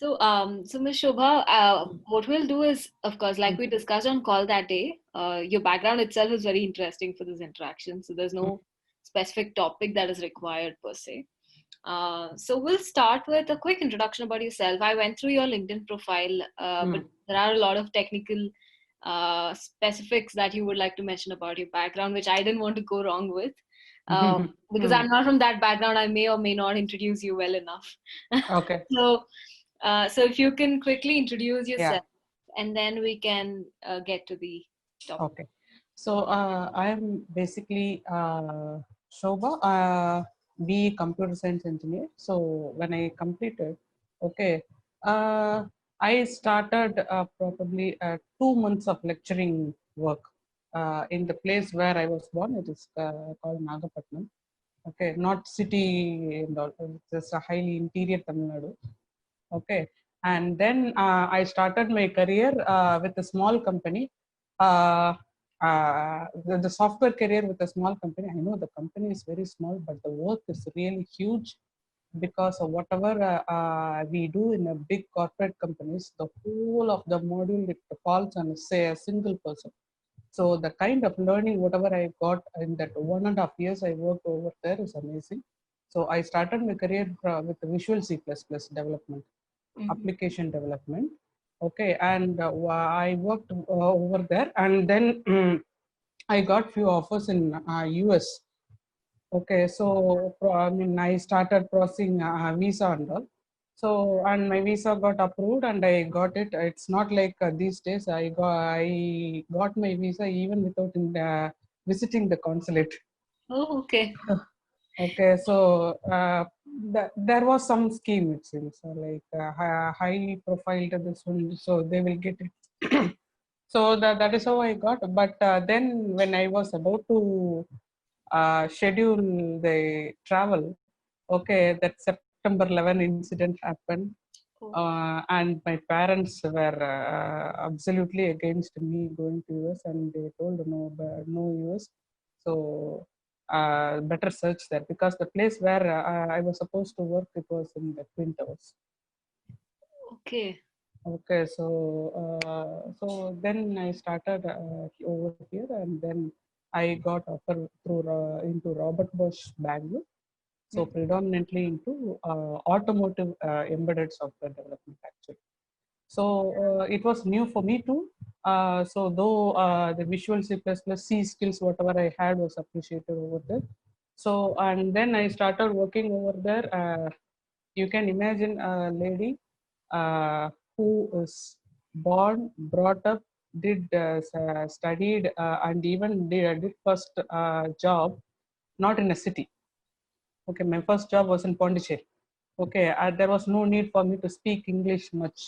So Ms. Shobha, what we'll do is, of course, like we discussed on call that day, your background itself is very interesting for this interaction. So there's no specific topic that is required per se. So we'll start with a quick introduction about yourself. I went through your LinkedIn profile, but there are a lot of technical specifics that you would like to mention about your background, which I didn't want to go wrong with. Because I'm not from that background, I may or may not introduce you well enough. Okay. So if you can quickly introduce Yeah. yourself, and then we can get to the topic. Okay. So I am basically Shobha, BE Computer Science Engineer. So when I completed, okay, I started probably 2 months of lecturing work in the place where I was born. It is called Nagapatnam. Okay, not city and all. It's a highly interior Tamil Nadu. Okay, and then I started my career with a small company. The software career with a small company. I know the company is very small, but the work is really huge because of whatever we do in a big corporate companies. The whole of the module it falls on say a single person. So the kind of learning, whatever I got in that 1.5 years I worked over there is amazing. So I started my career with Visual C++ development, application development. Okay, and I worked over there, and then I got few offers in US. Okay, so I mean I started processing visa and all. So and my visa got approved and I got it. It's not like these days I got my visa even without visiting the consulate. Oh, okay. Okay, so there was some scheme it seems like high profile to this one, so they will get it. So that is how I got. But then when I was about to schedule the travel, okay, that September 11 incident happened, and my parents were absolutely against me going to US, and they told no US. So better search there because the place where I was supposed to work it was in the Twin Towers. Okay. Okay, so then I started over here, and then I got offer through into Robert Bosch Bangalore. So predominantly into automotive embedded software development actually. So it was new for me too. So though the Visual C++ C skills whatever I had was appreciated over there. So and then I started working over there. You can imagine a lady who is born, brought up, did studied, and even did first job not in a city. Okay, my first job was in Pondicherry. Okay, there was no need for me to speak English much.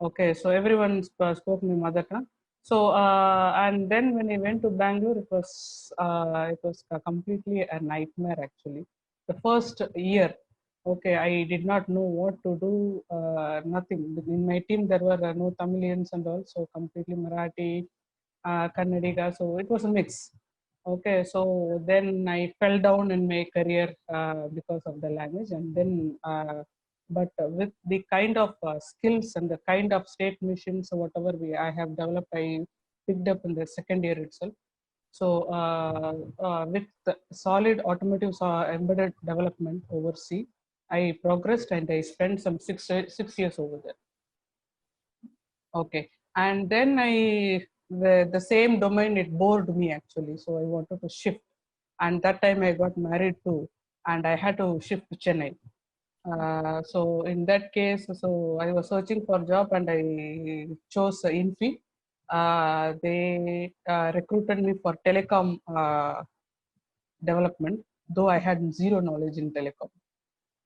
Okay, so everyone spoke my mother tongue. So and then when I went to Bangalore, it was completely a nightmare actually. The first year, okay, I did not know what to do. Nothing. In my team there were no Tamilians and also completely Marathi, Kannadiga. So it was a mix. Okay, so then I fell down in my career because of the language, and then but with the kind of skills and the kind of state missions or whatever I have developed, I picked up in the second year itself. So with the solid automotive embedded development overseas, I progressed and I spent some 6 years over there. Okay, and then the same domain it bored me actually, so I wanted to shift, and that time I got married too, and I had to shift to Chennai. So in that case, so I was searching for job and I chose Infi. They recruited me for telecom development, though I had zero knowledge in telecom.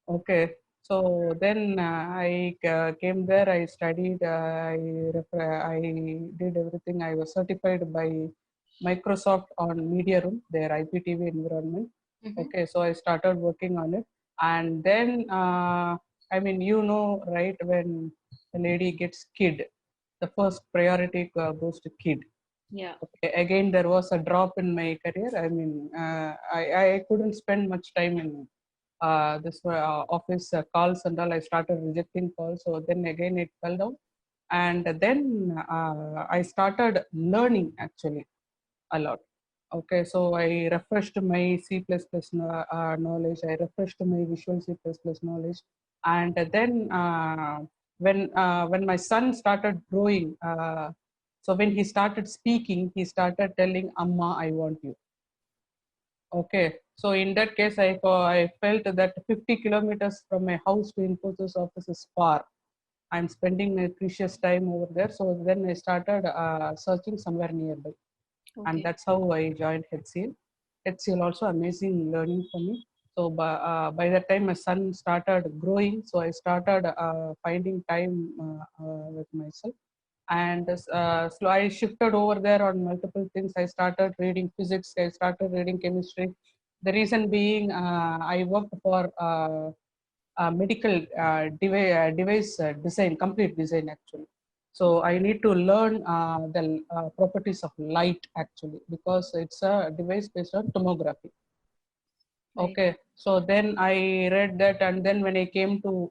Okay, so then I came there. I studied. I did everything. I was certified by Microsoft on Media Room, their IPTV environment. Okay, so I started working on it, and then I mean, right? When a lady gets kid, the first priority goes to kid. Yeah. Okay, again, there was a drop in my career. I mean, I couldn't spend much time in this office calls and all. I started rejecting calls. So then again it fell down. And then I started learning actually a lot. Okay, so I refreshed my C++ knowledge. I refreshed my Visual C++ knowledge, and then when my son started growing, so when he started speaking, he started telling, "Amma, I want you." Okay, so in that case, I felt that 50 kilometers from my house to Infosys office is far. I'm spending my precious time over there. So then I started searching somewhere nearby, and Okay. that's how I joined HCL. HCL also amazing learning for me. So by that time, my son started growing, so I started finding time with myself, and so I shifted over there on multiple things. I started reading physics, I started reading chemistry. The reason being, I worked for medical device design, complete design actually. So I need to learn the properties of light actually, because it's a device based on tomography. Right. Okay, so then I read that, and then when I came to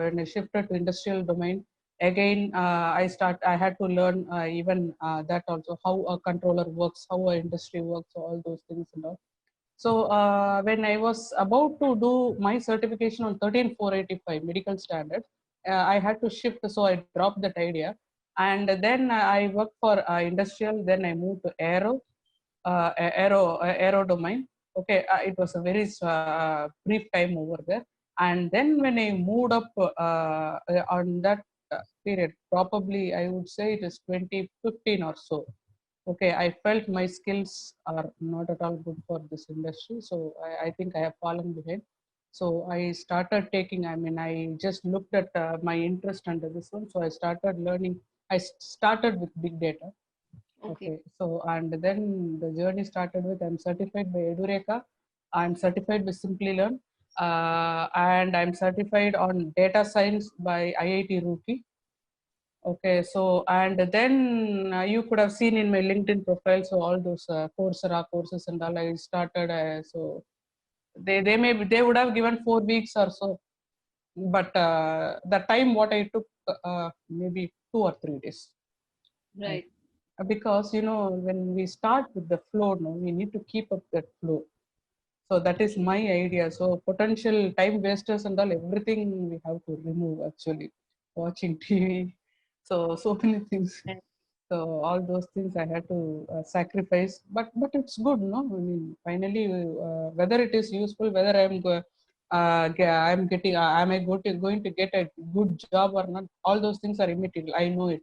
when I shifted to industrial domain, again I had to learn even that also, how a controller works, how a industry works, all those things and all. So when I was about to do my certification on 13485 medical standard, I had to shift, so I dropped that idea, and then I worked for industrial. Then I moved to aero domain. Okay, it was a very brief time over there, and then when I moved up on that period, probably I would say it is 2015 or so. Okay, I felt my skills are not at all good for this industry, so I think I have fallen behind. So I started taking, I mean, I just looked at my interest under this one, so I started learning. Started with big data. Okay. Okay, so and then the journey started with, I'm certified by Edureka, I'm certified by Simplilearn, and I'm certified on data science by IIT Roorkee. Okay, so and then you could have seen in my LinkedIn profile, so all those Coursera courses and all I started. So they would have given 4 weeks or so, but the time what I took maybe 2 or 3 days. Right. Right. Because when we start with the flow, no, we need to keep up that flow. So that is my idea. So potential time wasters and all, everything we have to remove actually. Watching TV, so many things. Right. So all those things I had to sacrifice, but it's good, no? I mean, finally, whether it is useful, whether I'm getting, am I going to get a good job or not? All those things are immaterial. I know it.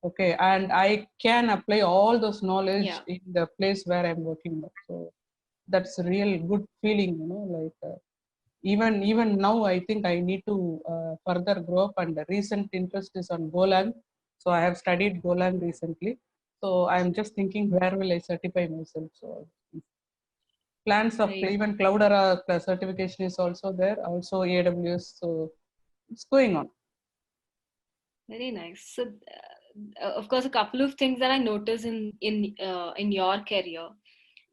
Okay, and I can apply all those knowledge Yeah. in the place where I'm working now. So that's a real good feeling, like even now I think I need to further grow up, and the recent interest is on Golang. So I have studied Golang recently. So I'm just thinking, where will I certify myself? So plans of Right. even Cloudera certification is also there, also AWS. So it's going on. Very nice. So, of course, a couple of things that I noticed in your career.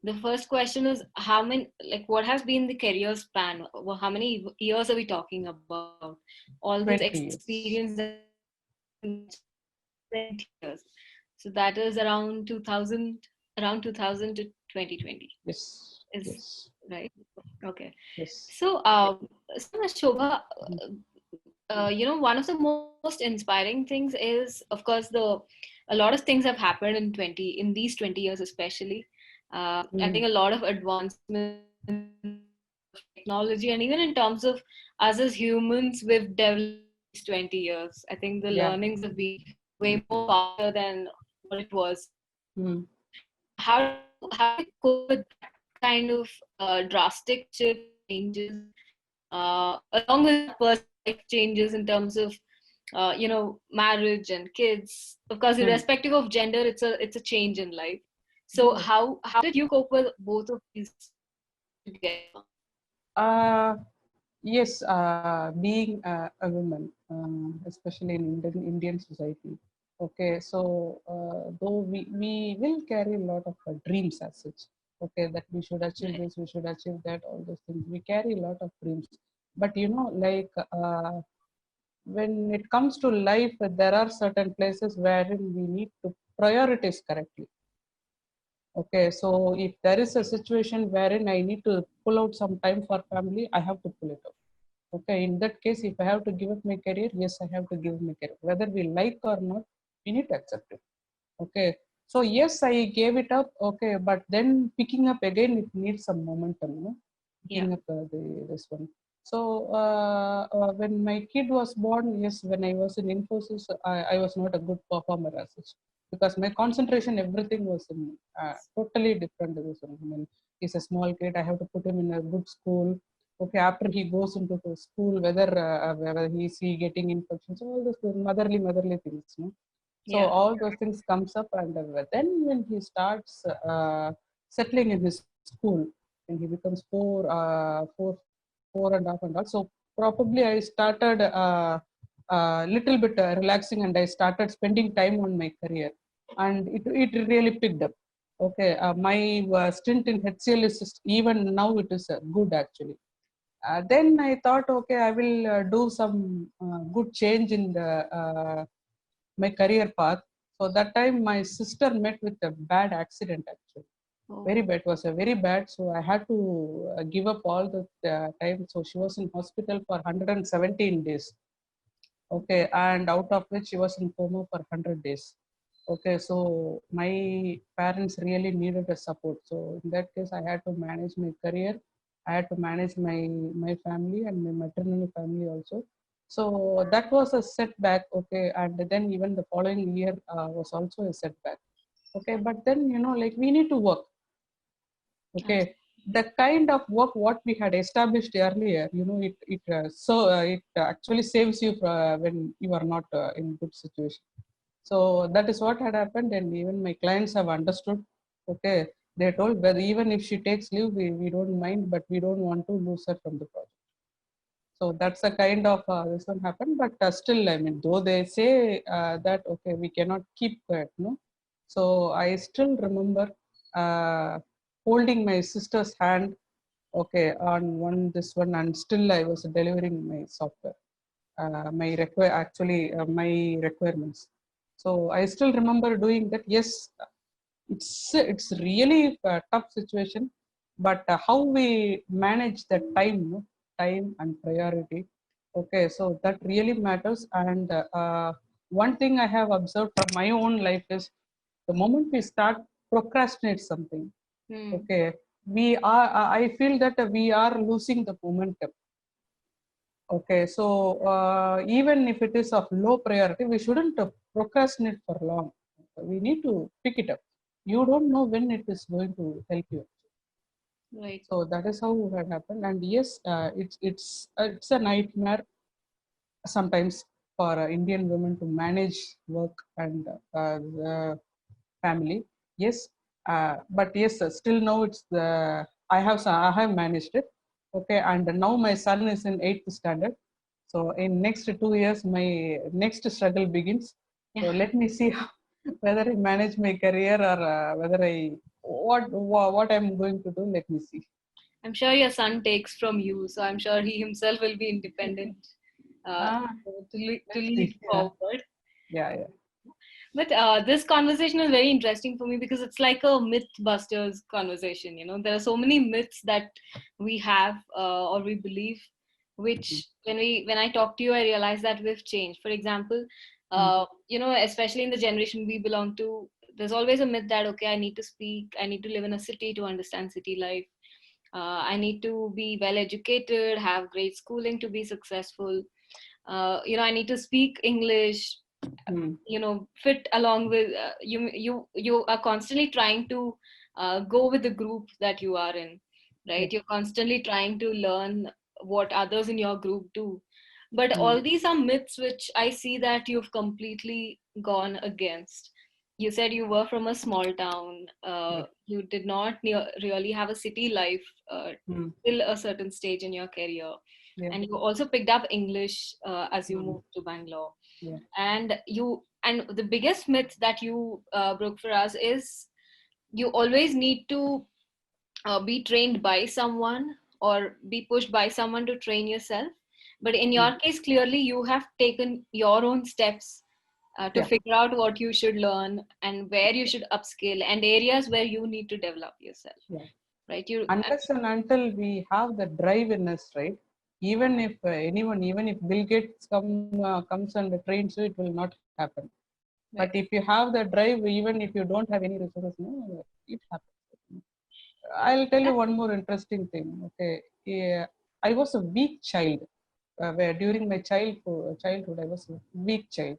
The first question is, how many, like, what has been the career span? How many years are we talking about? All this 20 years. experience that 20 years. So that is around 2000, around 2000 to 2020. Yes, Is yes, right? Okay. yes. So, so Shobha, Mm, one of the most inspiring things is, of course, a lot of things have happened in these 20 years, especially. I think mm, a lot of advancements of technology, and even in terms of us as humans, we've developed these 20 years. I think the yeah. learnings have been way more faster than what it was. Mm, How do you cope with that kind of drastic shift changes, along with that personal life changes in terms of marriage and kids? Of course, mm. irrespective of gender, it's a change in life. So Yes. how did you cope with both of these together? Uh, yes, being a woman, especially in Indian society. Okay, so though we will carry a lot of dreams as such. Okay, that we should achieve this, we should achieve that, all those things. We carry a lot of dreams. But like when it comes to life, there are certain places wherein we need to prioritize correctly. Okay, so if there is a situation wherein I need to pull out some time for family, I have to pull it out. Okay, in that case, if I have to give up my career, yes, I have to give up my career. Whether we like or not, we need to accept it. Okay, so yes, I gave it up. Okay, but then picking up again, it needs some momentum. Yeah. Picking up this one. So when my kid was born, yes, when I was in Infosys, I was not a good performer as such because my concentration, everything was in totally different. This one. I mean, he's a small kid. I have to put him in a good school. Okay, after he goes into the school, whether he getting infections, all those motherly things. No? So Yeah. all those things comes up, and then when he starts settling in his school, when he becomes four and a half and all, so probably I started little bit relaxing, and I started spending time on my career, and it really picked up. Okay, my stint in HCL is even now it is good actually. Then I thought, okay, I will do some good change in the my career path. So that time my sister met with a bad accident actually. Very Oh. bad. It was a very bad. So I had to give up all the time. So she was in hospital for 117 days. Okay, and out of which she was in coma for 100 days. Okay, so my parents really needed a support. So in that case, I had to manage my career. I had to manage my family and my maternal family also. So that was a setback. Okay, and then even the following year was also a setback. Okay, but then like we need to work. Okay, the kind of work what we had established earlier, it actually saves you when you are not in good situation. So that is what had happened, and even my clients have understood. Okay, they told whether even if she takes leave, we don't mind, but we don't want to lose her from the project. So that's the kind of this one happened. But still, I mean, though they say that okay, we cannot keep quiet, no. So I still remember uh, holding my sister's hand, okay, on this one, and still I was delivering my software, my requirements. So I still remember doing that. Yes, it's really a tough situation, but how we manage the time, no? Time and priority. Okay, so that really matters. And one thing I have observed from my own life is the moment we start procrastinate something, Hmm. okay, I feel that we are losing the momentum. Okay, so even if it is of low priority, we shouldn't procrastinate for long. We need to pick it up. You don't know when it is going to help you. Right. So that is how it happened. And yes, it's a nightmare sometimes for Indian women to manage work and the family. Yes, but yes, still now it's the I have managed it. Okay, and now my son is in 8th standard. So in next 2 years, my next struggle begins. So Yeah. let me see whether I manage my career or whether I what I'm going to do. Let me see. I'm sure your son takes from you, so I'm sure he himself will be independent uh, Ah, to let's lead see. Yeah, forward. yeah. But this conversation is very interesting for me because it's like a mythbusters conversation. There are so many myths that we have or we believe, which when I talk to you, I realize that we've changed. For example, Mm, especially in the generation we belong to, there's always a myth that okay, I need to live in a city to understand city life. I need to be well educated, have great schooling to be successful. I need to speak English, mm, fit along with you are constantly trying to go with the group that you are in, yeah. right? You're constantly trying to learn what others in your group do, but Mm, all these are myths which I see that you've completely gone against. You said you were from a small town. yeah. You did not really have a city life Mm, till a certain stage in your career, yeah. and you also picked up English as you Mm, moved to Bangalore. yeah. And the biggest myth that you broke for us is you always need to be trained by someone or be pushed by someone to train yourself. But in your case, clearly you have taken your own steps to Yeah. figure out what you should learn and where you should upskill and areas where you need to develop yourself. Yeah. Right? You Unless and until we have the drive in us, right? Even if anyone, even if Bill Gates comes and trains you, it will not happen. But right. if you have the drive, even if you don't have any resources, no, it happens. I'll tell you one more interesting thing. Okay, yeah, I was a weak child. Where during my childhood, I was a weak child.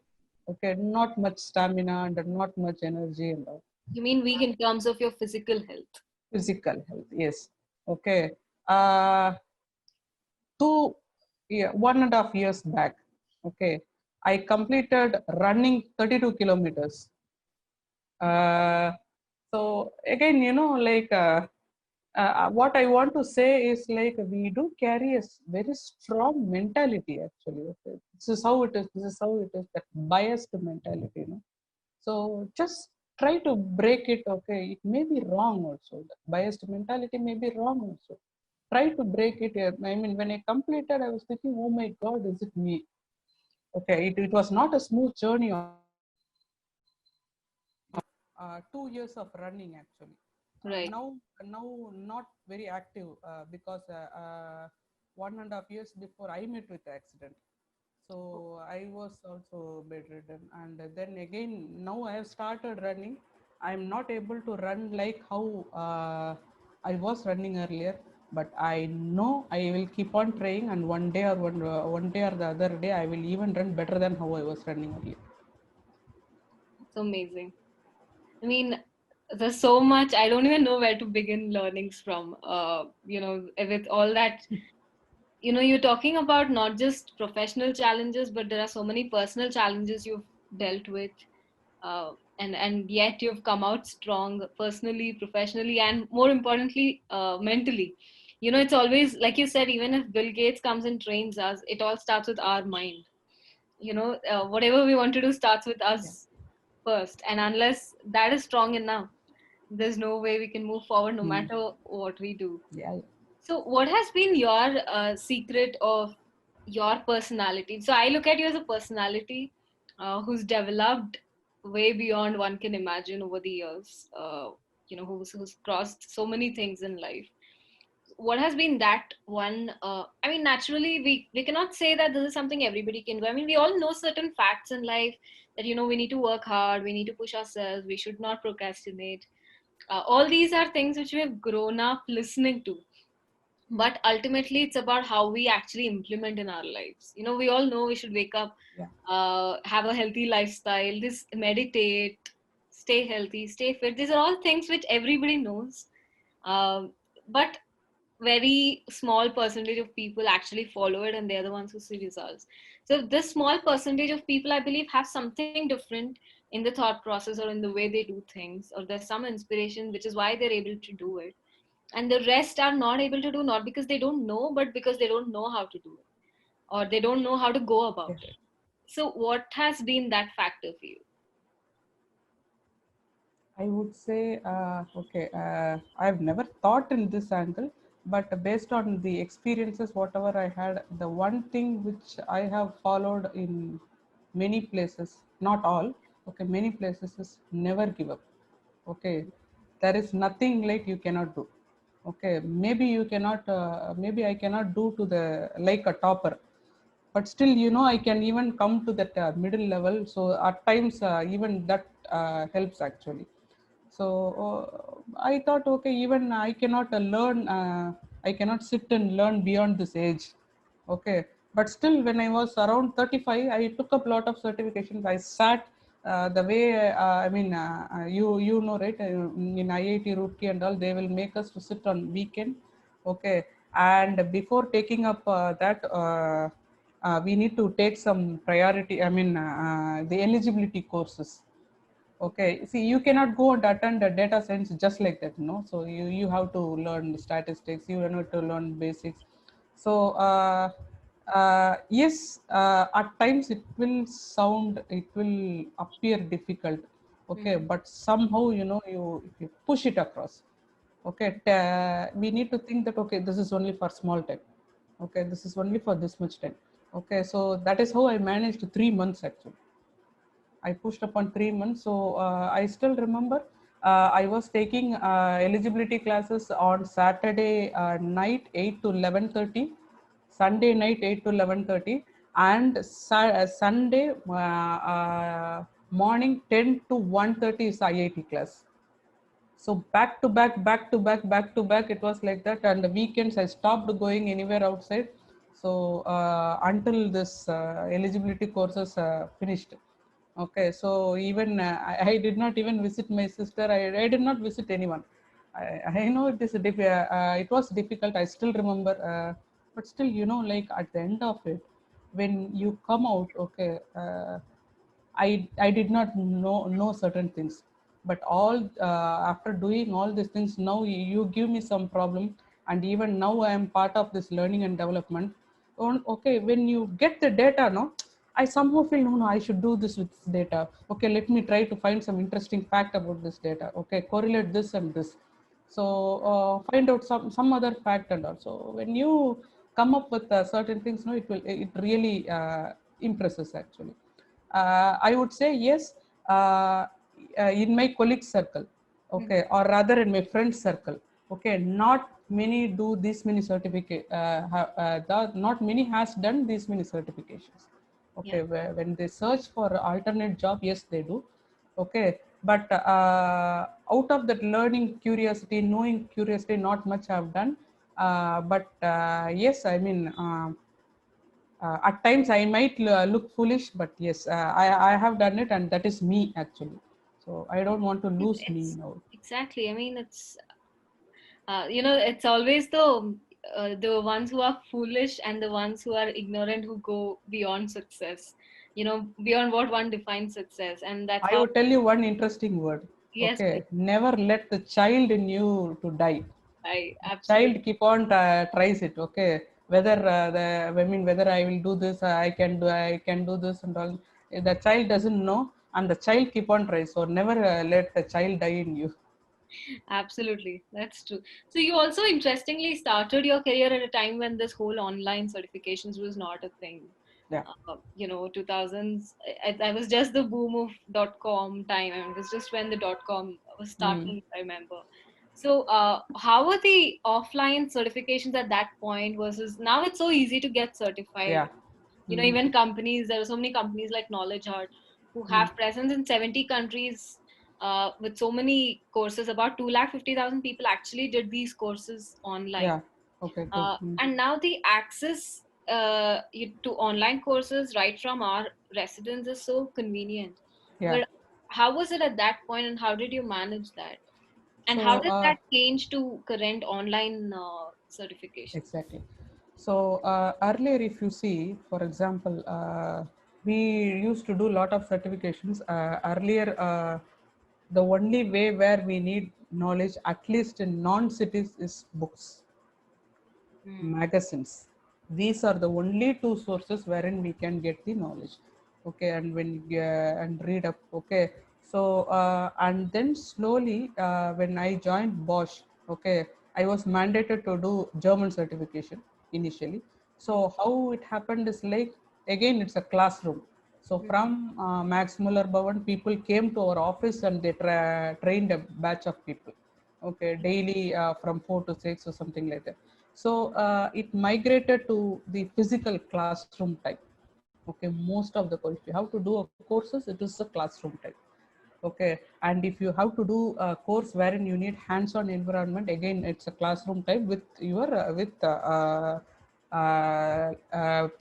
Okay, not much stamina and not much energy and all. You mean weak in terms of your physical health? Physical health, yes. Okay. Uh, 1.5 years back, okay, I completed running 32 kilometers. Uh, so again, what I want to say is like we do carry a very strong mentality actually. Okay? This is how it is. This is how it is. That biased mentality, So just try to break it. Okay, it may be wrong also. The biased mentality may be wrong also. Try to break it. I mean, when I completed, I was thinking, oh my God, is it me? Okay, it was not a smooth journey. 2 years of running actually. Right. Now not very active because 1.5 years before I met with the accident. So I was also bedridden, and then again now I have started running. I am not able to run like how I was running earlier, but I know I will keep on trying, and one day or the other day I will even run better than how I was running earlier. It's amazing. I mean, there's so much. I don't even know where to begin learnings from. With all that, you're talking about not just professional challenges, but there are so many personal challenges you've dealt with. And yet you've come out strong personally, professionally, and more importantly, mentally. It's always, like you said, even if Bill Gates comes and trains us, it all starts with our mind. Whatever we want to do starts with Yeah, us first. And unless that is strong enough, there's no way we can move forward no hmm. matter what we do. Yeah. So what has been your secret of your personality? So I look at you as a personality who's developed way beyond one can imagine over the years, who's crossed so many things in life. What has been that one? I mean, naturally, we cannot say that this is something everybody can do. I mean, we all know certain facts in life that, we need to work hard, we need to push ourselves, we should not procrastinate. All these are things which we have grown up listening to, but ultimately it's about how we actually implement in our lives. We all know we should wake up, Yeah. have a healthy lifestyle, this meditate, stay healthy, stay fit. These are all things which everybody knows, but very small percentage of people actually follow it, and they're the ones who see results. So this small percentage of people, I believe, have something different in the thought process or in the way they do things, or there's some inspiration which is why they're able to do it, and the rest are not able to do, not because they don't know, but because they don't know how to do it, or they don't know how to go Yeah. about it. So what has been that factor for you? I would say, okay, I've never thought in this angle, but based on the experiences, whatever I had, the one thing which I have followed in many places, not all, okay, many places is never give up. Okay, there is nothing like you cannot do. Okay, maybe you cannot, maybe I cannot do to the like a topper, but still I can even come to that middle level. So at times even that helps actually. So I thought, okay, even I cannot learn, I cannot sit and learn beyond this age. Okay, but still when I was around 35, I took up a lot of certifications. I sat the way I mean you know, right, in IIT Roorkee and all, they will make us to sit on weekend. Okay, and before taking up that we need to take some priority, I mean the eligibility courses. Okay, see, you cannot go and attend a data science just like that, so you have to learn statistics, you have to learn basics. So yes, at times it will appear difficult. Okay, Mhm. but somehow you push it across. Okay, we need to think that, okay, this is only for small time. Okay, this is only for this much time. Okay, so that is how I managed 3 months actually. I pushed upon 3 months. So I still remember I was taking eligibility classes on Saturday night 8 to 11:30, Sunday night 8 to 11:30, and Sunday morning 10 to 1:30 is IIT class. So back to back, back to back, back to back, it was like that. And the weekends I stopped going anywhere outside. So until this eligibility courses finished. Okay, so even I did not even visit my sister. I did not visit anyone. I know it is it was difficult. I still remember, but still, like at the end of it, when you come out, okay, I did not know certain things, but all after doing all these things, now you give me some problem, and even now I am part of this learning and development. Okay, when you get the data, no, I somehow feel, no, I should do this with this data. Okay, let me try to find some interesting fact about this data. Okay, correlate this and this. So find out some other fact and also when you come up with certain things, no, it really impresses actually. I would say yes, in my colleague circle, okay, or rather in my friend circle, okay, not many do this many certificate. Not many has done these many certifications. Yeah. Okay, when they search for alternate job, yes, they do. Okay, but out of that learning curiosity, knowing curiosity, not much I've done. But yes, I mean. At times I might look foolish, but yes, I have done it, and that is me actually. So I don't want to lose me It's now. exactly. I mean, it's it's always the ones who are foolish and the ones who are ignorant who go beyond success. Beyond what one defines success, and that's I how. would tell you one interesting word. Yes, Okay, never let the child in you to die. I absolutely. Child keep on tries it. Okay, whether whether I will do this, I can do this and all. The child doesn't know, and the child keep on tries. So never let the child die in you. Absolutely, that's true. So you also interestingly started your career at a time when this whole online certifications was not a thing. Yeah. 2000s. I was just the boom of .com time. I mean, it was just when the .com was Mm. starting. I remember. So, how were the offline certifications at that point versus now? It's so easy to get certified. Yeah. Mm. Even companies. There are so many companies like Knowledge Heart who Mm. have presence in 70 countries with so many courses. About 250,000 people actually did these courses online. Yeah. Okay. Good. Mm. And now the access to online courses right from our residence is so convenient. Yeah. But how was it at that point, and how did you manage that? And how So did that change to current online certifications? exactly. So earlier, if you see, for example, we used to do a lot of certifications. Earlier, the only way where we need knowledge, at least in non-cities, is books, Hmm. magazines. These are the only two sources wherein we can get the knowledge. Okay, and and read up. Okay, so and then slowly when I joined Bosch, okay, I was mandated to do German certification initially. So how it happened is like, again, it's a classroom. So from Max Muller Bhavan, people came to our office and they trained a batch of people. Okay, daily from 4 to 6 or something like that. So it migrated to the physical classroom type. Okay, most of the course, if you have to do a courses, it is a classroom type. Okay, and if you have to do a course wherein you need hands-on environment, again, it's a classroom type with your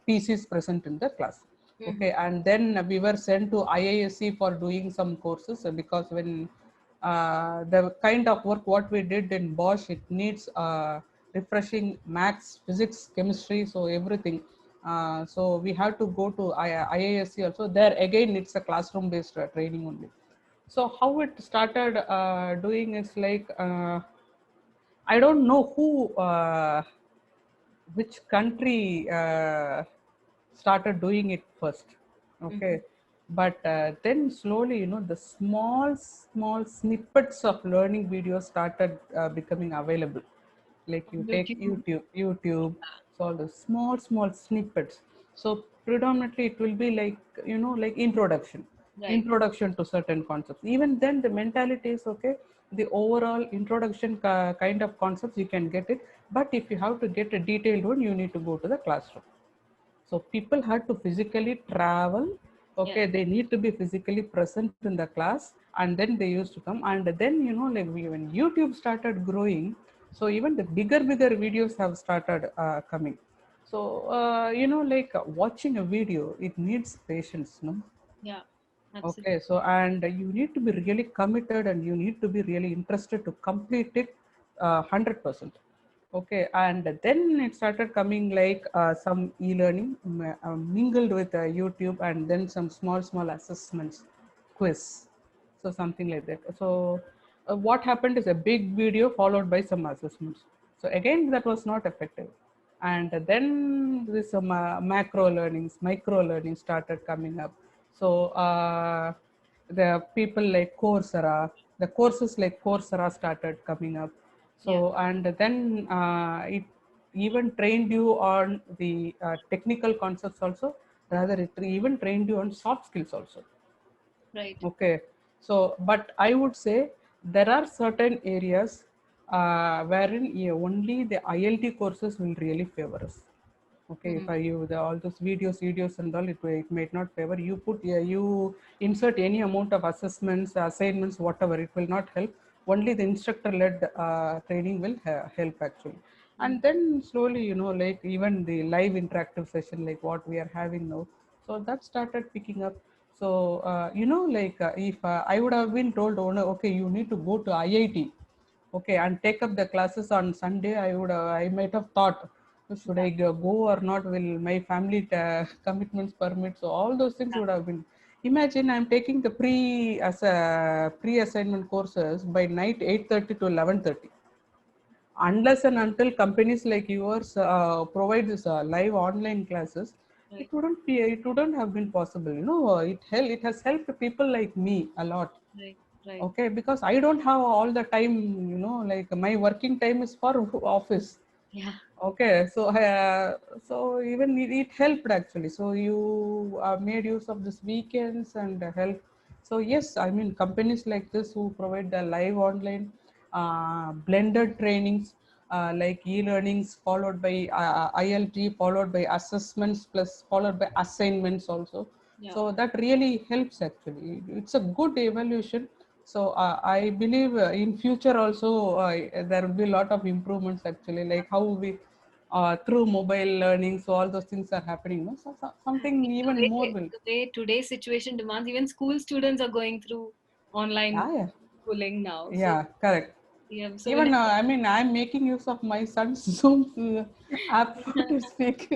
PCs present in the class. Hmm. Okay, and then we were sent to IISc for doing some courses because when the kind of work what we did in Bosch, it needs refreshing maths, physics, chemistry, so everything. So we have to go to IISc also. There again, it's a classroom-based training only. So how it started doing is like, I don't know which country started doing it first. Hmm. Okay, But then slowly, the small snippets of learning videos started becoming available. Like you take YouTube. YouTube, so all the small snippets. So predominantly it will be like, like Right. introduction to certain concepts. Even then the mentality is okay. The overall introduction kind of concepts you can get it, but if you have to get a detailed one, you need to go to the classroom. So people had to physically travel. Yeah. Okay, they need to be physically present in the class, and then they used to come. And then, like when YouTube started growing, so even the bigger videos have started coming. So like watching a video, it needs patience, no? Yeah. Absolutely. Okay, so and you need to be really committed and you need to be really interested to complete it 100%. Okay, and then it started coming like some e-learning mingled with YouTube, and then some small assessments, quiz, so something like that. So what happened is a big video followed by some assessments. So again, that was not effective. And then this macro learnings, micro learning started coming up. So the people like Coursera, the courses like Coursera started coming up. Yeah. So and then it even trained you on the technical concepts also. Rather, it even trained you on soft skills also. Right. Okay, so but I would say there are certain areas wherein only the ILT courses will really favor us. Okay, if Mhm. I you all those videos and all, it might not favor you. Put you insert any amount of assessments, assignments, whatever, it will not help. Only the instructor-led training will help actually. And Mhm. then slowly, like even the live interactive session, like what we are having now, so that started picking up. So like if I would have been told, oh, no, okay, you need to go to IIT, okay, and take up the classes on Sunday, I might have thought, should I go or not? Will my family commitments permit? So all those things would have been. Imagine I'm taking the pre-assignment courses by night 8:30 to 11:30. Unless and until companies like yours provide this live online classes, Right. it wouldn't have been possible. It has helped people like me a lot. Right. Right. Okay, because I don't have all the time. Like my working time is for office. Yeah. Okay, so even it helped actually. So you made use of this weekends and help. So yes, I mean companies like this who provide the live online blended trainings, like e-learnings followed by ILT, followed by assessments plus followed by assignments also. Yeah. So that really helps actually. It's a good evaluation. So I believe in future also there will be a lot of improvements actually, like how we through mobile learning, so all those things are happening. No? So I something think even more will. the way today's situation demands, even school students are going through online Yeah, schooling now. So yeah, correct. we have so many. Even I mean, I'm making use of my son's Zoom app to speak.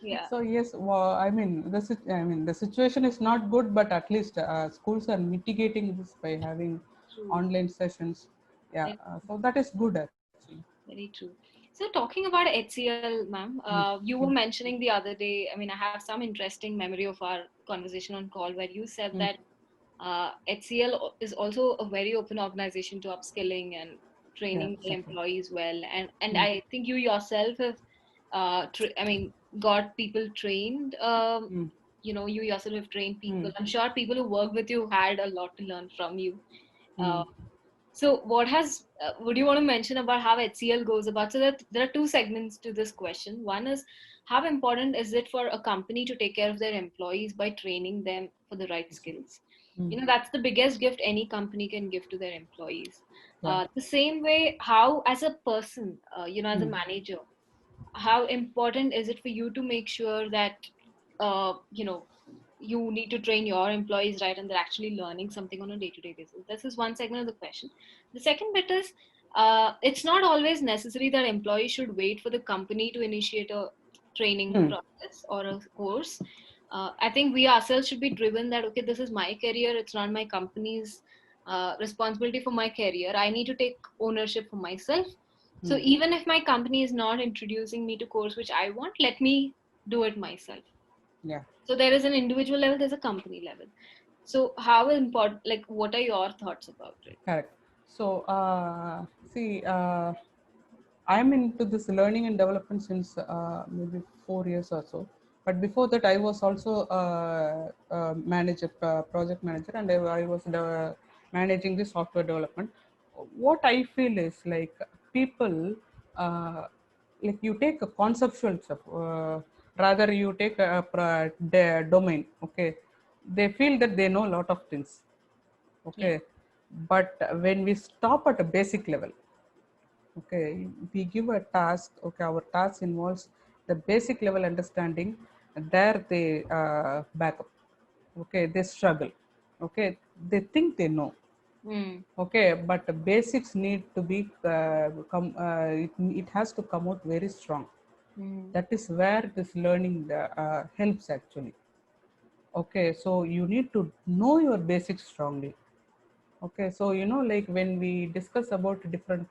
Yeah. So yes, well, I mean, the situation is not good, but at least schools are mitigating this by having True. online sessions. Yeah, Very, so that is good actually. very true. So talking about HCL, ma'am, Mm, you were mm, mentioning the other day. I mean, I have some interesting memory of our conversation on call where you said mm, that HCL is also a very open organization to upskilling and yeah, training the exactly. employees well. And Mm, I think you yourself have, I mean, got people trained. mm, You yourself have trained people. mm, I'm sure people who work with you had a lot to learn from you. Uh, mm, so, would you want to mention about how HCL goes about? So, that there are two segments to this question. One is, how important is it for a company to take care of their employees by training them for the right skills? mm, That's the biggest gift any company can give to their employees. yeah. The same way, how, as a person, as a Mm, manager, how important is it for you to make sure that uh, you know you need to train your employees right and they're actually learning something on a day-to-day basis? This is one segment of the question. The second bit is, it's not always necessary that employees should wait for the company to initiate a training mm, process or a course. I think we ourselves should be driven that, okay, this is my career, it's not my company's responsibility for my career. I need to take ownership for myself. So mm, even if my company is not introducing me to course which I want, let me do it myself. Yeah. So there is an individual level, there's a company level. So how important, like, what are your thoughts about it? Correct. So, see, I'm into this learning and development since maybe 4 years or so. But before that, I was also manager, project manager, and I was managing the software development. What I feel is like people, uh, like you take a conceptual stuff, rather you take a domain. Okay, they feel that they know a lot of things. Yeah. Okay, but when we stop at a basic level, okay, we give a task, okay, our task involves the basic level understanding, there they back up, okay, they struggle, okay, they think they know, Mm. okay, but the basics need to be it has to come out very strong. Mm. That is where this learning helps actually. Okay, so you need to know your basics strongly. Okay, so like when we discuss about different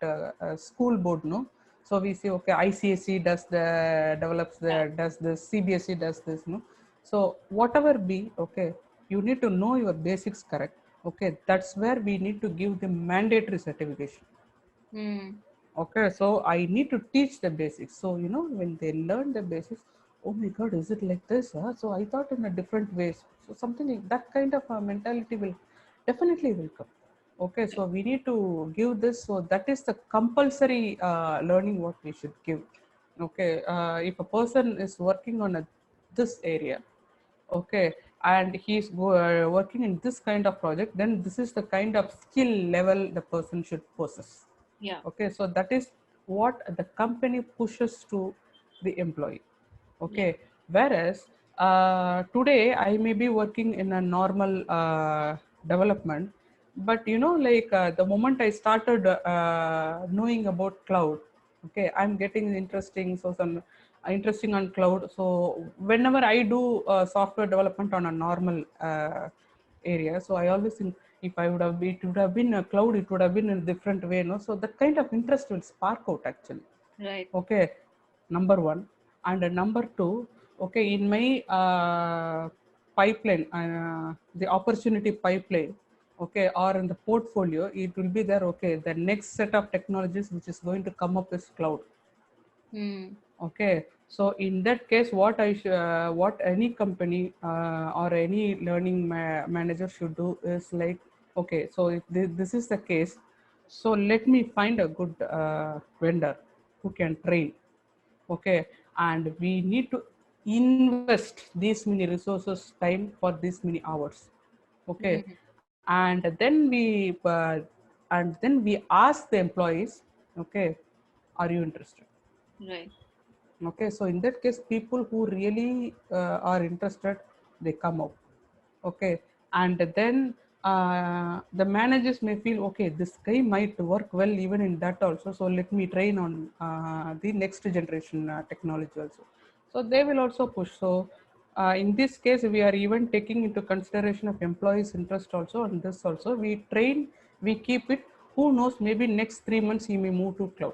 school board, no, so we say okay, ICSE does the develops Yeah. the does this, CBSE does this, no. So whatever be, okay, you need to know your basics correct. Okay, that's where we need to give the mandatory certification. Mm. Okay, so I need to teach the basics. So when they learn the basics, oh my God, is it like this? Huh? So I thought in a different ways. So something like that kind of mentality will definitely will come. Okay, so we need to give this. So that is the compulsory learning what we should give. Okay, if a person is working on this area, okay, and he's working in this kind of project, then this is the kind of skill level the person should possess. Yeah. Okay, so that is what the company pushes to the employee. Yeah. Okay, whereas today I may be working in a normal development, but like the moment I started knowing about cloud, okay, I'm getting interesting, so some interesting on cloud. So whenever I do software development on a normal area, so I always think if I would have been, it would have been a cloud, it would have been in a different way, no. So that kind of interest will spark out actually. Right. Okay, number one. And number two, okay, in my pipeline, the opportunity pipeline, okay, or in the portfolio, it will be there. Okay, the next set of technologies which is going to come up is cloud. Mm. Okay, so in that case, what any company or any learning manager should do is like, okay, so if this is the case, so let me find a good vendor who can train. Okay, and we need to invest these many resources, time for these many hours. Okay, Mm. and then we ask the employees, okay, are you interested? Right. Okay, so in that case, people who really are interested, they come out. Okay, and then the managers may feel, okay, this guy might work well even in that also, so let me train on the next generation technology also. So they will also push. So in this case, we are even taking into consideration of employees interest also, and this also we train, we keep it. Who knows, maybe next 3 months he may move to cloud.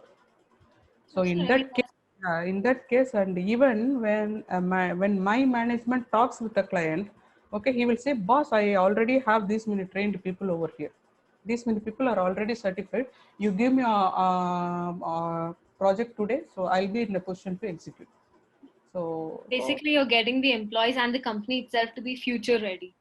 So That's in really that case, and even when my management talks with the client, okay, he will say, boss, I already have these many trained people over here. These many people are already certified. You give me a project today, so I'll be in a position to execute. So basically you're getting the employees and the company itself to be future ready.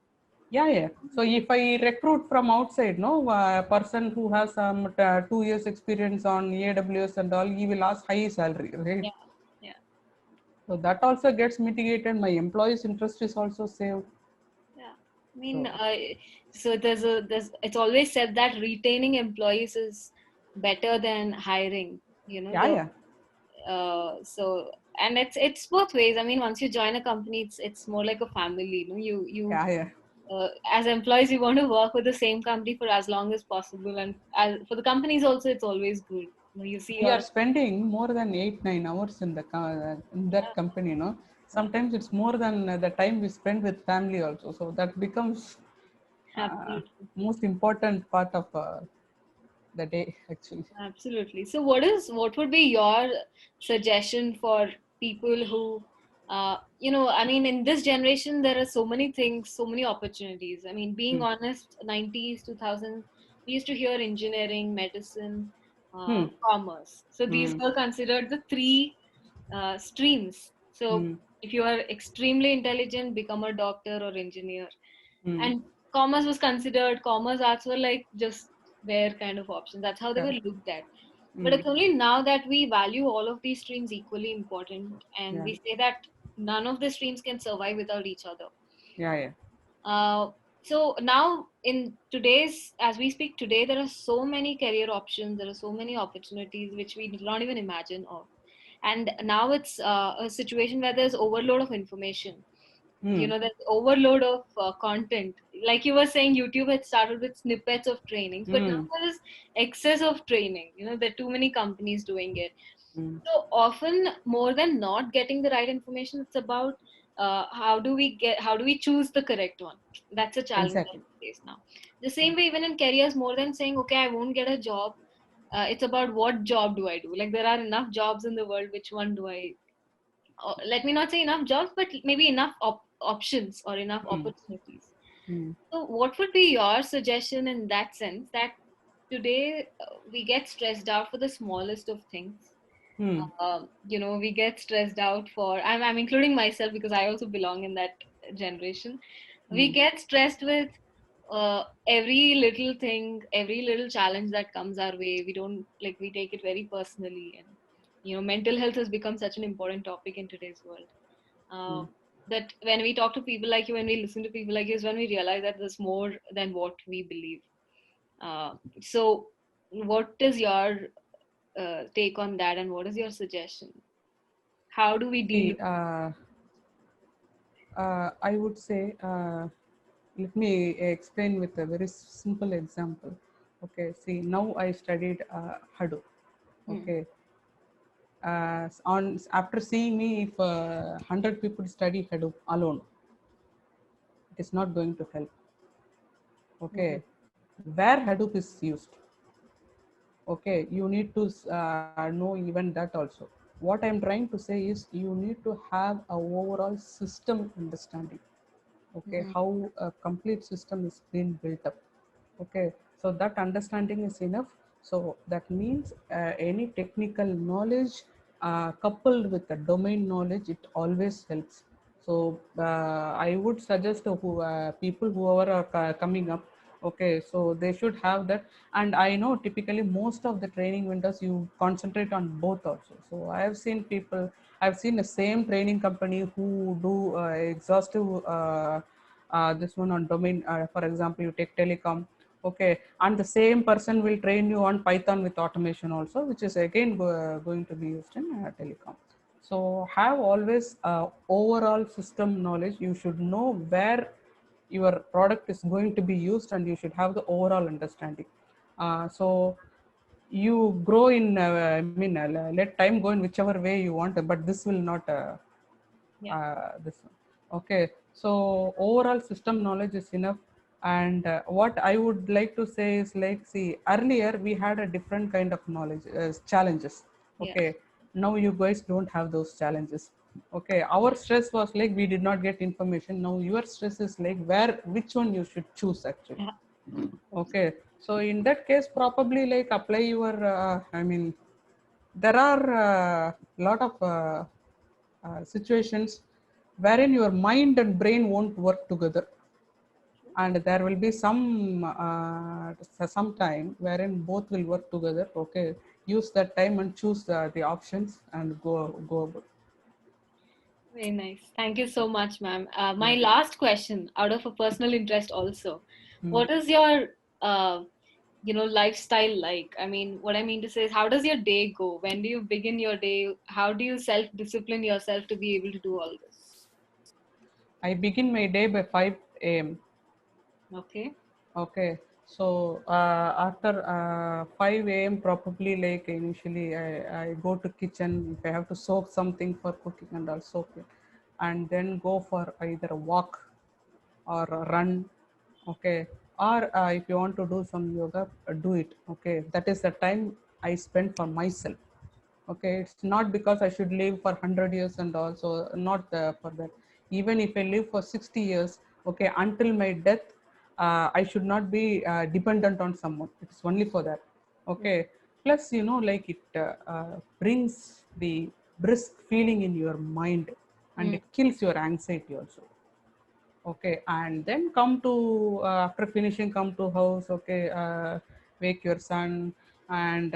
yeah, yeah. So if I recruit from outside, no, a person who has some 2 years experience on AWS and all, he will ask high salary, right? Yeah. Yeah. So that also gets mitigated. My employees' interest is also saved. Yeah. I mean, So so there's it's always said that retaining employees is better than hiring. You know yeah, the yeah, so and it's both ways. I mean, once you join a company, it's more like a family. You know, you yeah, yeah. as employees, you want to work with the same company for as long as possible, and for the companies also, it's always good. You know, you see We are your spending more than 8 9 hours in the in that company. yeah, Sometimes it's more than the time we spend with family also. So that becomes uh, absolutely. most important part of the day actually. Absolutely. So what would be your suggestion for people who I mean, in this generation, there are so many things, so many opportunities. I mean, being Hmm. honest, 90s, 2000s, we used to hear engineering, medicine, Hmm. commerce. So these Hmm. were considered the three streams. So Hmm. if you are extremely intelligent, become a doctor or engineer. Hmm. And commerce was considered, commerce arts were like just their kind of options. That's how they were Correct. looked at. But Hmm. it's only now that we value all of these streams equally important, and Yeah. we say that none of the streams can survive without each other. Yeah. Yeah. Uh, so now, in today's, as we speak today, there are so many career options, there are so many opportunities which we did not even imagine of. And now it's a situation where there's overload of information. Hmm. There's overload of content. Like you were saying, YouTube had started with snippets of trainings, but now Hmm. there is excess of training. There are too many companies doing it. Hmm. So often, more than not getting the right information, it's about how do we choose the correct one. That's a challenge that Exactly. we face now. The same way, even in careers, more than saying, okay, I won't get a job, it's about what job do I do. Like, there are enough jobs in the world, which one do I, let me not say enough jobs, but maybe enough options or enough Hmm. opportunities. Hmm. So what would be your suggestion in that sense, that today we get stressed out for the smallest of things? Hmm. We get stressed out for, I'm including myself because I also belong in that generation. We Hmm. get stressed with every little thing, every little challenge that comes our way. We don't, like, we take it very personally. And mental health has become such an important topic in today's world, Hmm. that when we talk to people like you, when we listen to people like you, is when we realize that there's more than what we believe. So what is your take on that, and what is your suggestion? How do we deal See, with it? I would say, let me explain with a very simple example. Okay, see, now I studied Hadoop. Hmm. Okay, after seeing me, if 100 people study Hadoop alone, it is not going to help. Hmm. Okay, where Hadoop is used, okay, you need to know even that also. What I'm trying to say is you need to have a overall system understanding. Okay, Hmm. how a complete system is being built up. Okay, so that understanding is enough. So that means any technical knowledge coupled with the domain knowledge, it always helps. So I would suggest to people whoever are coming up, okay, so they should have that. And I know typically most of the training vendors, you concentrate on both also. So I have seen people, I've seen the same training company who do exhaustive this one on domain. For example, you take telecom, okay, and the same person will train you on Python with automation also, which is again going to be used in telecom. So have always overall system knowledge. You should know where your product is going to be used, and you should have the overall understanding. So you grow in, I mean, let time go in whichever way you want, but this will not Yeah. this one. Okay, so overall system knowledge is enough. And what I would like to say is, like, see, earlier we had a different kind of knowledge, challenges. Yeah. Okay, now you guys don't have those challenges. Okay, our stress was like we did not get information. Now your stress is like where, which one you should choose actually. Yeah. Okay, so in that case, probably like apply your, I mean, there are a lot of situations wherein your mind and brain won't work together, and there will be some time wherein both will work together. Okay, use that time and choose the options and go about. Very nice. Thank you so much, ma'am. Yeah. My last question, out of a personal interest also, Hmm. what is your lifestyle like? I mean, what I mean to say is, how does your day go? When do you begin your day? How do you self discipline yourself to be able to do all this? I begin my day by 5 a.m. Okay. Okay, so after 5 a.m. probably, like initially I go to kitchen if I have to soak something for cooking, and I'll soak it, and then go for either a walk or a run. Okay, or if you want to do some yoga, do it. Okay, that is the time I spend for myself. Okay, it's not because I should live for 100 years and also not for that. Even if I live for 60 years, okay, until my death, I should not be dependent on someone. It's only for that. Okay. Plus, like it brings the brisk feeling in your mind, and Mm. it kills your anxiety also. Okay, and then come to after finishing, come to house. Okay, wake your son and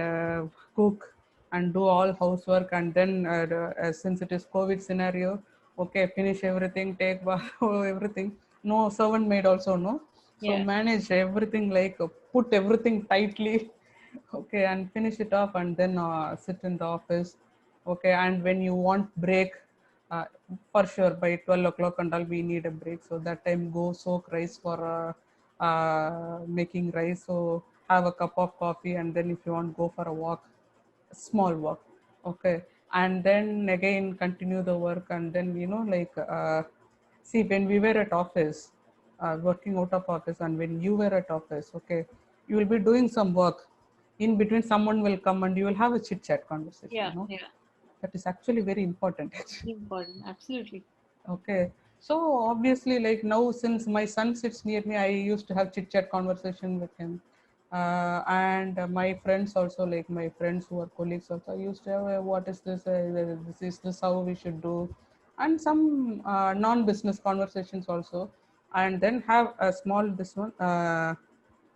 cook and do all housework, and then since it is COVID scenario, okay, finish everything, take bath, everything. No servant maid also, no. So Yeah. manage everything, like put everything tightly, okay, and finish it off, and then sit in the office. Okay, and when you want break, uh, for sure by 12 o'clock and all we need a break, so that time go soak rice for making rice, so have a cup of coffee, and then if you want go for a walk, small walk. Okay, and then again continue the work, and then like see, when we were at office, working out of office, and when you were at office, okay, you will be doing some work, in between someone will come and you will have a chit chat conversation, Yeah. Yeah. that is actually very important. Important. Absolutely. Okay. So obviously, like now, since my son sits near me, I used to have chit chat conversation with him. And my friends also, like my friends who are colleagues also, I used to have, what is this? This is this how we should do, and some non-business conversations also, and then have a small this one.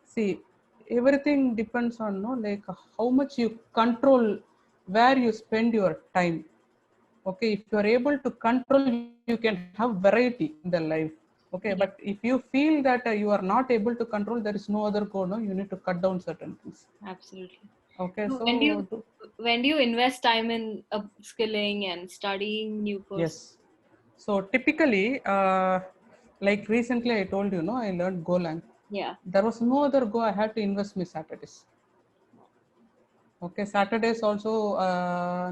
See, everything depends on, no, like how much you control where you spend your time. Okay, if you are able to control, you can have variety in the life. Okay, but Yeah. if you feel that you are not able to control, there is no other go, no, you need to cut down certain things. Absolutely. Okay, So so when do you invest time in skilling and studying new courses? yes, so typically, like recently I told you, no, I learned Golang. Yeah. There was no other go, I had to invest my Saturdays. Okay, Saturdays also,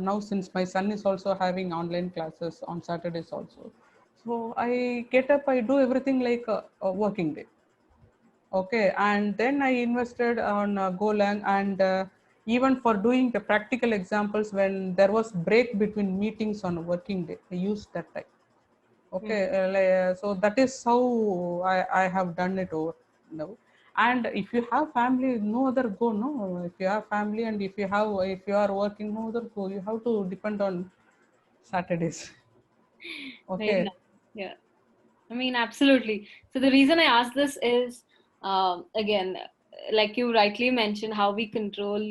now since my son is also having online classes on Saturdays also. So I get up, I do everything like a working day. Okay, and then I invested on Golang, and even for doing the practical examples when there was break between meetings on a working day, I used that time. Okay, Mm. so that is how I have done it over now. And if you have family, no other go, no. If you have family, and if you are working, no other go. You have to depend on Saturdays. Very Okay. nice. Yeah. I mean, absolutely. So the reason I ask this is, again, like you rightly mentioned, how we control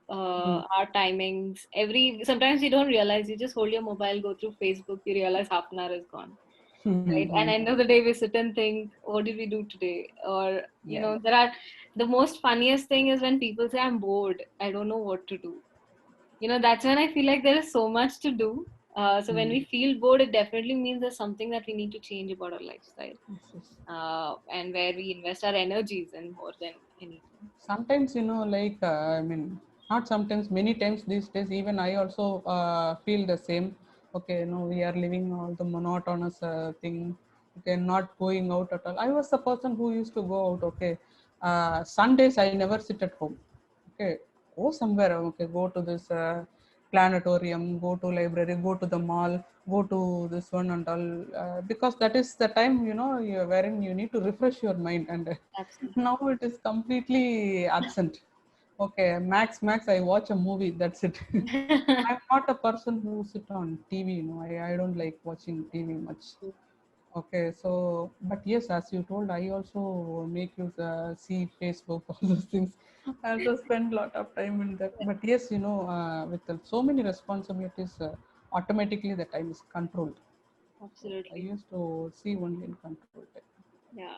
Mm. our timings. Sometimes you don't realize. You just hold your mobile, go through Facebook, you realize half an hour is gone. Right. And end of the day, we sit and think, what did we do today? Or, Yeah. the most funniest thing is when people say, I'm bored, I don't know what to do. That's when I feel like there is so much to do. So when Mm. we feel bored, it definitely means there's something that we need to change about our lifestyle, Yes, yes. and where we invest our energies in more than anything. Sometimes, like, I mean, not sometimes, many times these days, even I also feel the same. Okay, no, we are living all the monotonous thing. Okay, not going out at all. I was the person who used to go out. Okay, Sundays I never sit at home. Okay, go somewhere. Okay, go to this planetarium, go to library, go to the mall, go to this one and all, because that is the time, wherein you need to refresh your mind, and Absolutely. now it is completely absent. Okay, max, I watch a movie. That's it. I'm not a person who sit on TV. I don't like watching TV much. Okay, so but yes, as you told, I also make use see Facebook, all those things. I also spend a lot of time in that. But yes, with so many responsibilities, automatically the time is controlled. So I Absolutely. used to see only in control time. Yeah.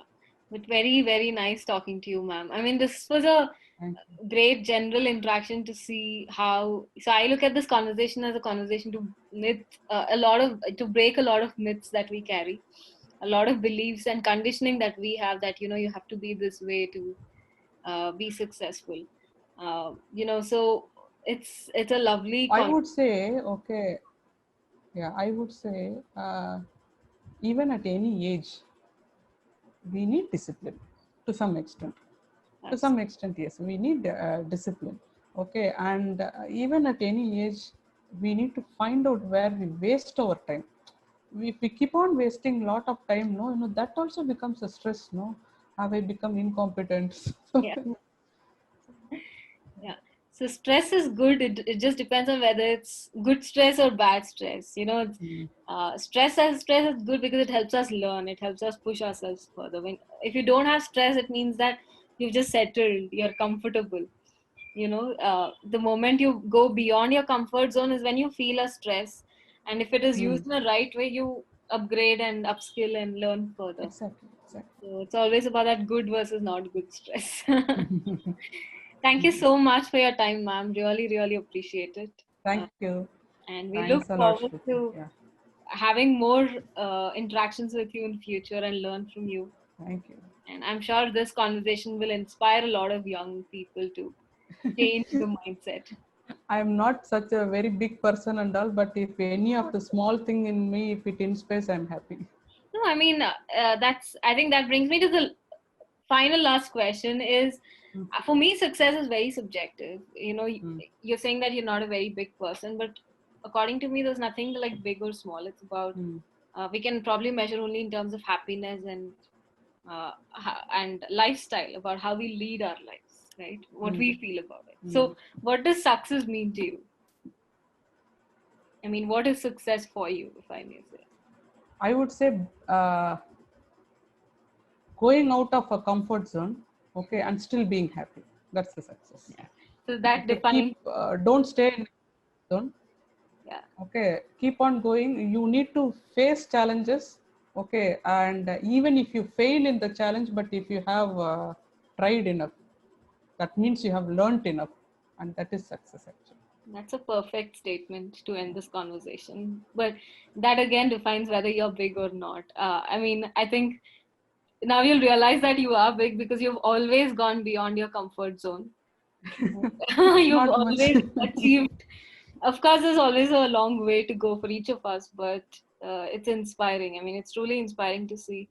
But very, very nice talking to you, ma'am. I mean, this was a Thank you. great general interaction to see how. So I look at this conversation as a conversation to to break a lot of myths that we carry, a lot of beliefs and conditioning that we have, that you have to be this way to be successful. So it's a lovely I would say, okay, yeah, I would say, even at any age, we need discipline to some extent. To some extent, yes, we need discipline. Okay, and even at any age, we need to find out where we waste our time. If we keep on wasting a lot of time, no, that also becomes a stress, no? Have I become incompetent? Yeah. Yeah. So stress is good. It just depends on whether it's good stress or bad stress. Stress is good because it helps us learn. It helps us push ourselves further. If you don't have stress, it means that you've just settled. You're comfortable. The moment you go beyond your comfort zone is when you feel a stress. And if it is Mm. used in the right way, you upgrade and upskill and learn further. Exactly. So it's always about that good versus not good stress. Thank you so much for your time, ma'am. Really, really appreciate it. Thank you. And we look Thanks a lot, forward Shruti. to Yeah, having more interactions with you in future and learn from you. thank you. And I'm sure this conversation will inspire a lot of young people to change the mindset. I'm not such a very big person and all, but if any of the small thing in me, if it inspires, I'm happy. No, I mean, I think that brings me to the final last question is, Mm. for me, success is very subjective. Mm. You're saying that you're not a very big person, but according to me, there's nothing like big or small. It's about, Mm. we can probably measure only in terms of happiness and lifestyle, about how we lead our lives, right? What Mm. we feel about it. Mm. So, what does success mean to you? I mean, what is success for you, if I may say? I would say going out of a comfort zone, okay, and still being happy. That's the success. Yeah. So that Okay, defines. don't stay in zone. Yeah. Okay, keep on going. You need to face challenges. Okay, and even if you fail in the challenge, but if you have tried enough, that means you have learned enough, and that is success actually. That's a perfect statement to end this conversation. But that again defines whether you're big or not. I mean, I think now you'll realize that you are big because you've always gone beyond your comfort zone. You've Not much. always achieved. Of course, there's always a long way to go for each of us, but it's inspiring. I mean, it's truly inspiring to see.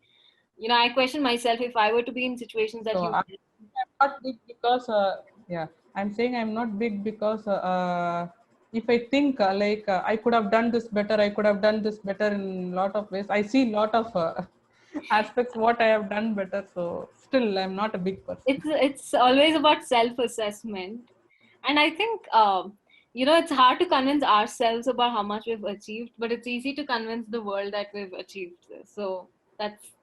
I question myself if I were to be in situations that So you. I'm not big because yeah, I'm saying I'm not big because if I think I could have done this better, I could have done this better in a lot of ways. I see a lot of aspects what I have done better. So still, I'm not a big person. It's always about self-assessment, and I think it's hard to convince ourselves about how much we've achieved, but it's easy to convince the world that we've achieved this. So that's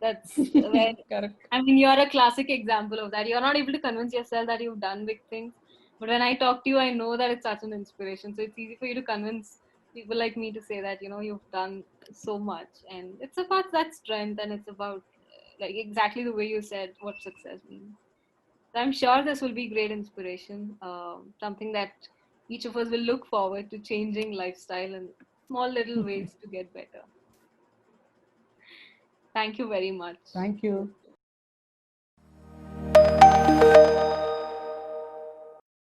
where, Correct. I mean, you're a classic example of that. You're not able to convince yourself that you've done big things, but when I talk to you, I know that it's such an inspiration. So it's easy for you to convince people like me to say that you've done so much, and it's about that strength, and it's about like exactly the way you said what success means. So I'm sure this will be great inspiration, something that each of us will look forward to changing lifestyle in small little ways to get better. Thank you very much. Thank you.